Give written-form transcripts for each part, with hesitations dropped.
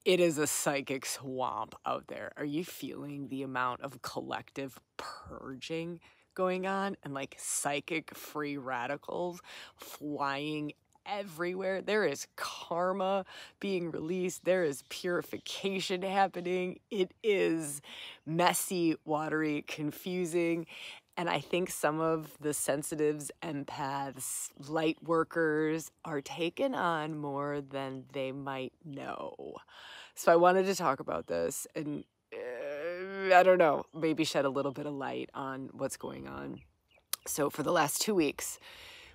It is a psychic swamp out there. Are you feeling the amount of collective purging going on and like psychic free radicals flying everywhere? There is karma being released. There is purification happening. It is messy, watery, confusing. And I think some of the sensitives, empaths, light workers are taking on more than they might know. So I wanted to talk about this and I don't know, maybe shed a little bit of light on what's going on. So for the last 2 weeks,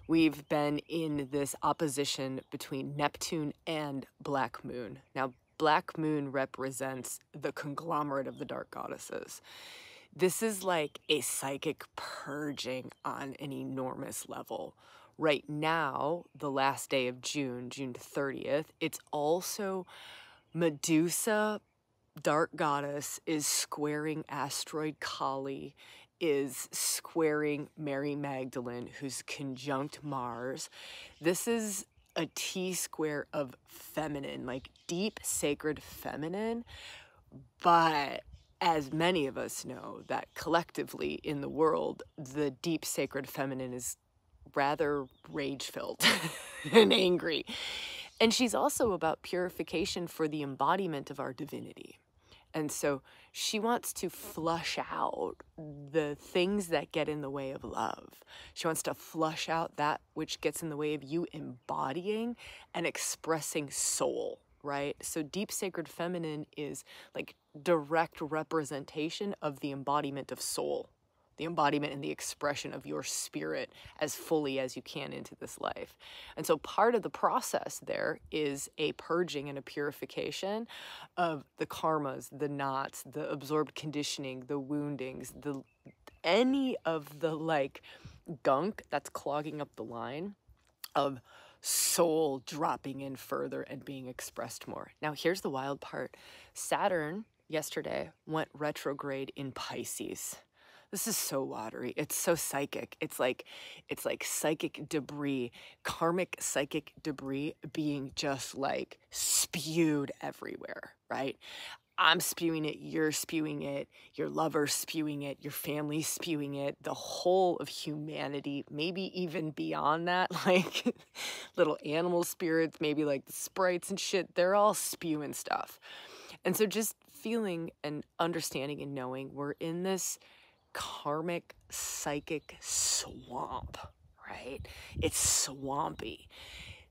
we've been in this opposition between Neptune and Black Moon. Now, Black Moon represents the conglomerate of the dark goddesses. This is like a psychic purging on an enormous level. Right now, the last day of June, June 30th, it's also Medusa, dark goddess, is squaring asteroid Kali, is squaring Mary Magdalene, who's conjunct Mars. This is a T-square of feminine, like deep sacred feminine, but as many of us know, that collectively in the world, the deep sacred feminine is rather rage-filled and angry. And she's also about purification for the embodiment of our divinity. And so she wants to flush out the things that get in the way of love. She wants to flush out that which gets in the way of you embodying and expressing soul, right? So deep sacred feminine is like direct representation of the embodiment of soul, the embodiment and the expression of your spirit as fully as you can into this life. And so part of the process there is a purging and a purification of the karmas, the knots, the absorbed conditioning, the woundings, any of the like gunk that's clogging up the line of soul dropping in further and being expressed more. Now, here's the wild part. Saturn yesterday went retrograde in Pisces. This is so watery. It's so psychic. It's like psychic debris, karmic psychic debris being just like spewed everywhere, right? I'm spewing it, you're spewing it, your lover's spewing it, your family's spewing it, the whole of humanity, maybe even beyond that, like little animal spirits, maybe like the sprites and shit, they're all spewing stuff. And so just feeling and understanding and knowing we're in this karmic psychic swamp, right? It's swampy.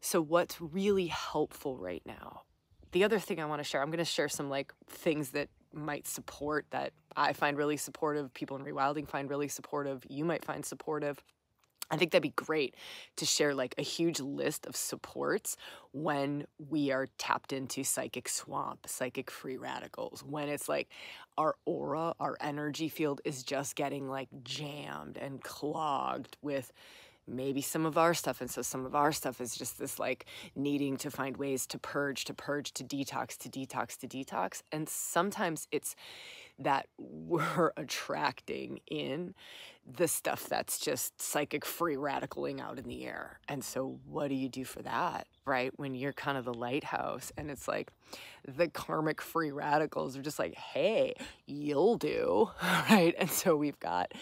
So what's really helpful right now? The other thing I want to share, I'm going to share some like things that might support, that I find really supportive, people in rewilding find really supportive, you might find supportive. I think that'd be great to share like a huge list of supports when we are tapped into psychic swamp, psychic free radicals, when it's like our aura, our energy field is just getting like jammed and clogged with maybe some of our stuff. And so some of our stuff is just this like needing to find ways to purge, to detox, to detox, to detox. And sometimes it's that we're attracting in the stuff that's just psychic free radicaling out in the air. And so what do you do for that, right? When you're kind of the lighthouse and it's like the karmic free radicals are just like, hey, you'll do, right? And so we've got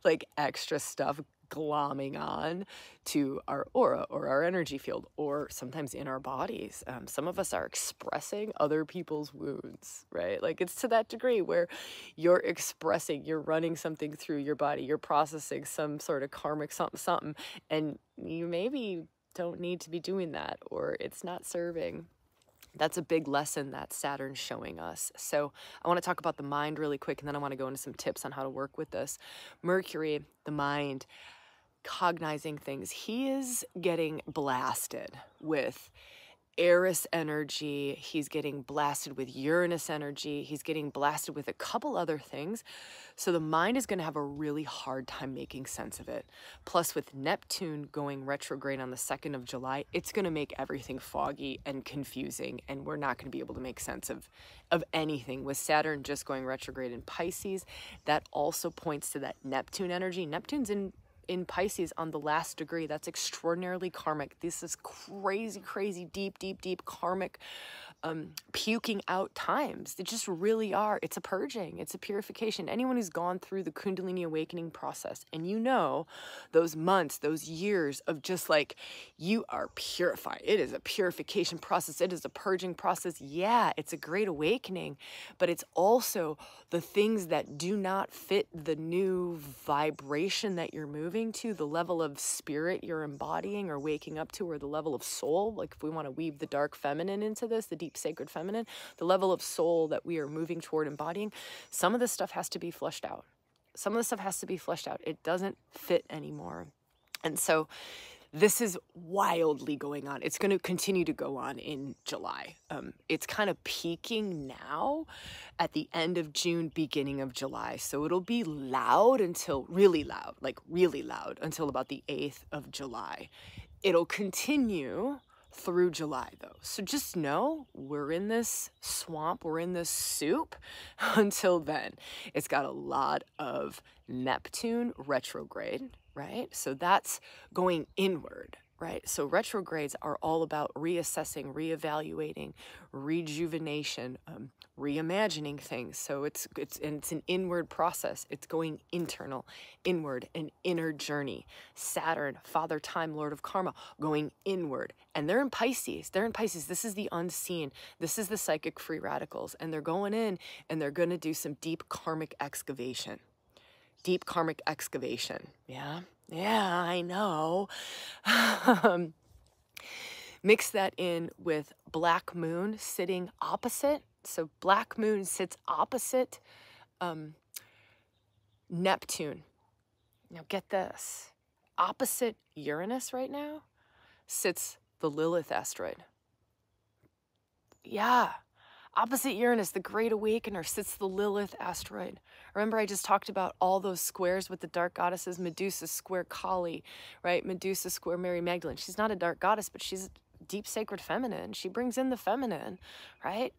like extra stuff glomming on to our aura or our energy field, or sometimes in our bodies. Some of us are expressing other people's wounds, right? Like it's to that degree where you're expressing, you're running something through your body, you're processing some sort of karmic something, and you maybe don't need to be doing that, or it's not serving. That's a big lesson that Saturn's showing us. So I want to talk about the mind really quick, and then I want to go into some tips on how to work with this. Mercury, the mind, cognizing things. He is getting blasted with Eris energy. He's getting blasted with Uranus energy. He's getting blasted with a couple other things. So the mind is going to have a really hard time making sense of it. Plus with Neptune going retrograde on the 2nd of July, it's going to make everything foggy and confusing, and we're not going to be able to make sense of anything. With Saturn just going retrograde in Pisces, that also points to that Neptune energy. Neptune's in Pisces on the last degree. That's extraordinarily karmic. This is crazy, crazy, deep, deep, deep karmic puking out times. They just really are. It's a purging. It's a purification. Anyone who's gone through the Kundalini awakening process, and you know those months, those years of just like, you are purified. It is a purification process. It is a purging process. Yeah, it's a great awakening, but it's also the things that do not fit the new vibration that you're moving to, the level of spirit you're embodying or waking up to, or the level of soul. Like if we want to weave the dark feminine into this, the deep sacred feminine, the level of soul that we are moving toward embodying, some of this stuff has to be flushed out. Some of the stuff has to be flushed out. It doesn't fit anymore. And so this is wildly going on. It's going to continue to go on in July. It's kind of peaking now at the end of June, beginning of July. So it'll be loud until really loud, like really loud until about the 8th of July. It'll continue through July though. So just know we're in this swamp, we're in this soup until then. It's got a lot of Neptune retrograde, right? So that's going inward, right? So retrogrades are all about reassessing, reevaluating, rejuvenation, reimagining things. So it's an inward process. It's going internal, inward, an inner journey. Saturn, Father Time, Lord of Karma, going inward. And they're in Pisces. They're in Pisces. This is the unseen. This is the psychic free radicals. And they're going in and they're going to do some deep karmic excavation. Deep karmic excavation. Yeah, I know. Mix that in with Black Moon sitting opposite. So Black Moon sits opposite Neptune. Now get this. Opposite Uranus right now sits the Lilith asteroid. Yeah. Opposite Uranus, the Great Awakener, sits the Lilith asteroid. Remember, I just talked about all those squares with the dark goddesses, Medusa square Kali, right? Medusa square Mary Magdalene. She's not a dark goddess, but she's deep sacred feminine. She brings in the feminine, right?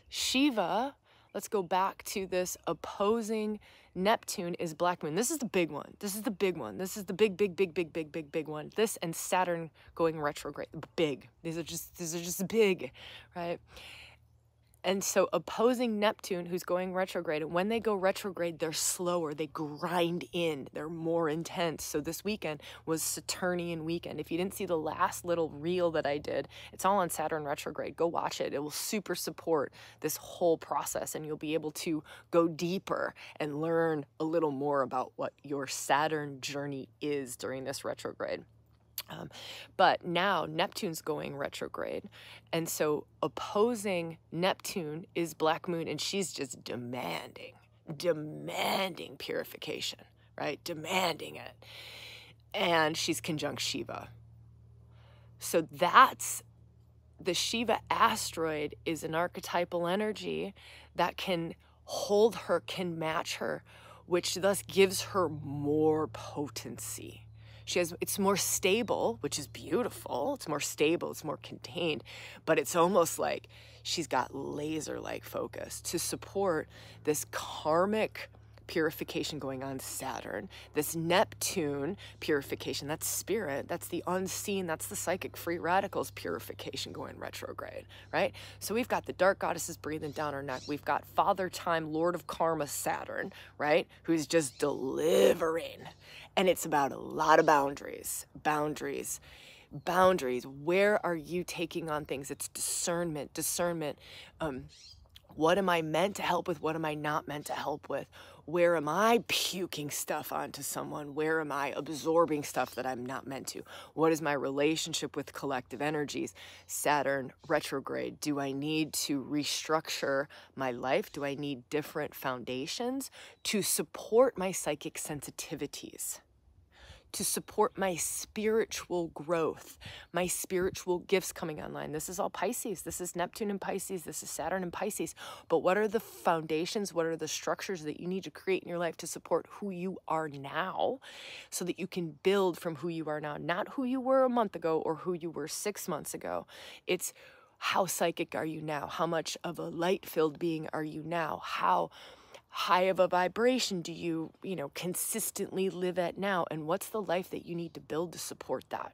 Shiva, let's go back to this opposing Neptune is Black Moon. This is the big one. This is the big one. This is the big one. This and Saturn going retrograde. Big. These are just big, right? And so opposing Neptune, who's going retrograde, and when they go retrograde, they're slower, they grind in, they're more intense. So this weekend was Saturnian weekend. If you didn't see the last little reel that I did, it's all on Saturn retrograde. Go watch it. It will super support this whole process, and you'll be able to go deeper and learn a little more about what your Saturn journey is during this retrograde. But now Neptune's going retrograde. And so opposing Neptune is Black Moon, and she's just demanding purification, right? Demanding it. And she's conjunct Shiva. So that's the Shiva asteroid is an archetypal energy that can hold her, can match her, which thus gives her more potency. It's more stable, which is beautiful. It's more stable, it's more contained, but it's almost like she's got laser-like focus to support this karmic purification going on Saturn, this Neptune purification, that's spirit, that's the unseen, that's the psychic free radicals purification going retrograde, right? So we've got the dark goddesses breathing down our neck. We've got Father Time, Lord of Karma, Saturn, right? Who's just delivering. And it's about a lot of boundaries. Where are you taking on things? It's discernment. What am I meant to help with? What am I not meant to help with? Where am I puking stuff onto someone? Where am I absorbing stuff that I'm not meant to? What is my relationship with collective energies? Saturn retrograde. Do I need to restructure my life? Do I need different foundations to support my psychic sensitivities? To support my spiritual growth, my spiritual gifts coming online. This is all Pisces. This is Neptune and Pisces. This is Saturn and Pisces. But what are the foundations? What are the structures that you need to create in your life to support who you are now so that you can build from who you are now, not who you were a month ago or who you were 6 months ago. It's how psychic are you now? How much of a light-filled being are you now? How high of a vibration do you consistently live at now? And what's the life that you need to build to support that?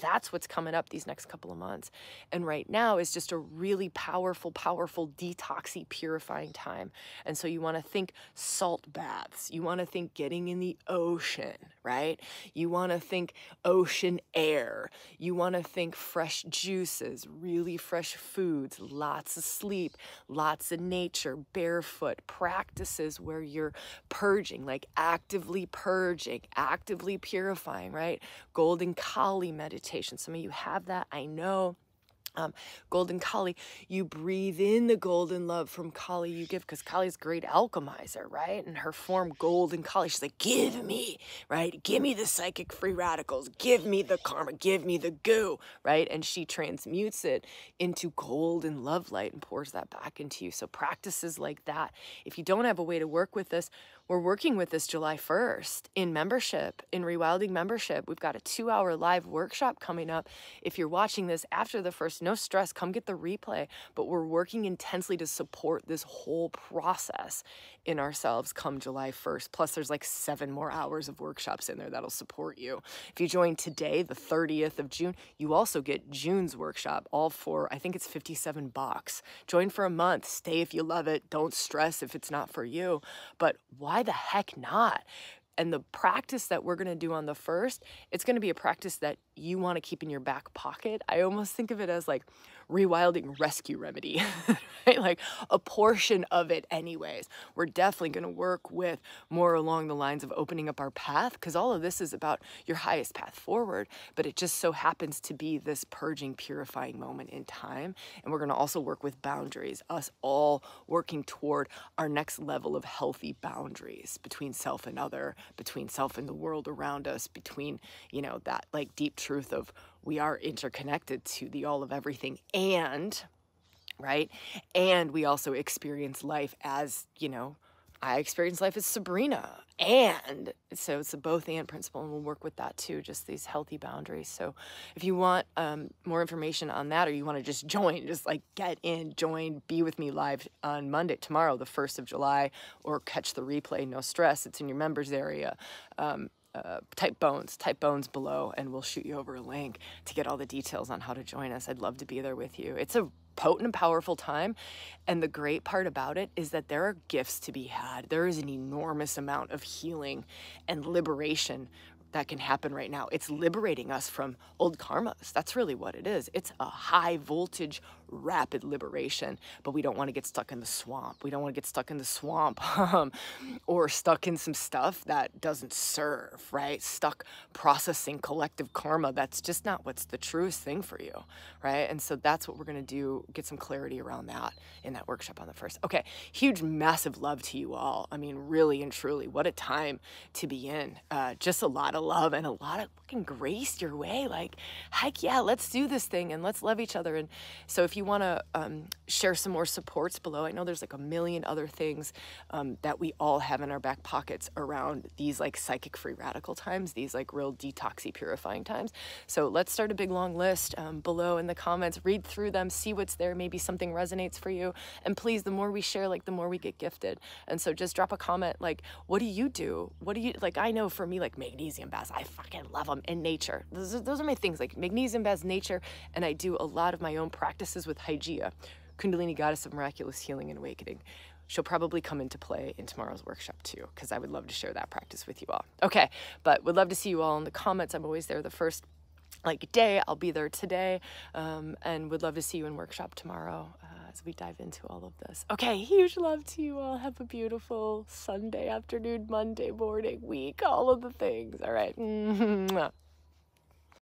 That's what's coming up these next couple of months. And right now is just a really powerful, powerful detoxy purifying time. And so you want to think salt baths. You want to think getting in the ocean, right? You want to think ocean air. You want to think fresh juices, really fresh foods, lots of sleep, lots of nature, barefoot practices where you're purging, like actively purging, actively purifying, right? Golden Kali meditation. Some of you have that, I know. Golden Kali, you breathe in the golden love from Kali you give, because Kali's a great alchemizer, right? And her form, Golden Kali, she's like, give me, right? Give me the psychic free radicals, give me the karma, give me the goo, right? And she transmutes it into golden love light and pours that back into you. So practices like that. If you don't have a way to work with this, we're working with this July 1st in membership, in Rewilding membership. We've got a 2-hour live workshop coming up. If you're watching this after the first, no stress, come get the replay. But we're working intensely to support this whole process in ourselves come July 1st. Plus there's like 7 more hours of workshops in there that'll support you. If you join today, the 30th of June, you also get June's workshop, all for, I think it's $57. Join for a month, stay if you love it. Don't stress if it's not for you, but why the heck not? And the practice that we're going to do on the 1st, it's going to be a practice that you want to keep in your back pocket. I almost think of it as like rewilding rescue remedy, right? Like a portion of it anyways. We're definitely going to work with more along the lines of opening up our path, because all of this is about your highest path forward, but it just so happens to be this purging, purifying moment in time. And we're going to also work with boundaries, us all working toward our next level of healthy boundaries between self and other, between self and the world around us, between, you know, that like deep truth of we are interconnected to the all of everything, and right, and we also experience life as, you know, I experience life as Sabrina, and so it's a both and principle, and we'll work with that too, just these healthy boundaries. So if you want more information on that, or you want to just join, just like get in, join, be with me live on Monday, tomorrow, the 1st of July, or catch the replay, no stress, it's in your members area. Type bones below, and we'll shoot you over a link to get all the details on how to join us. I'd love to be there with you. It's a potent and powerful time, and the great part about it is that there are gifts to be had. There is an enormous amount of healing and liberation that can happen right now. It's liberating us from old karmas. That's really what it is. It's a high voltage, rapid liberation, but we don't want to get stuck in the swamp. We don't want to get stuck in the swamp or stuck in some stuff that doesn't serve, right? Stuck processing collective karma. That's just not what's the truest thing for you, right? And so that's what we're going to do, get some clarity around that in that workshop on the 1st. Okay, huge, massive love to you all. I mean, really and truly, what a time to be in. Just a lot of love and a lot of fucking grace your way. Like, heck yeah, let's do this thing and let's love each other. And so if you want to share some more supports below, I know there's like a million other things that we all have in our back pockets around these like psychic free radical times, these like real detoxy purifying times. So let's start a big long list below in the comments, read through them, see what's there, maybe something resonates for you. And please, the more we share, like the more we get gifted. And so just drop a comment like, what do you do? What do you, like, I know for me, like magnesium baths, I fucking love them, in nature. Those are my things, like magnesium baths, nature, and I do a lot of my own practices with Hygeia, Kundalini goddess of miraculous healing and awakening. She'll probably come into play in tomorrow's workshop too, because I would love to share that practice with you all. Okay, but would love to see you all in the comments. I'm always there the first day. I'll be there today, and would love to see you in workshop tomorrow as we dive into all of this. Okay, huge love to you all. Have a beautiful Sunday afternoon, Monday morning, week, all of the things. All right.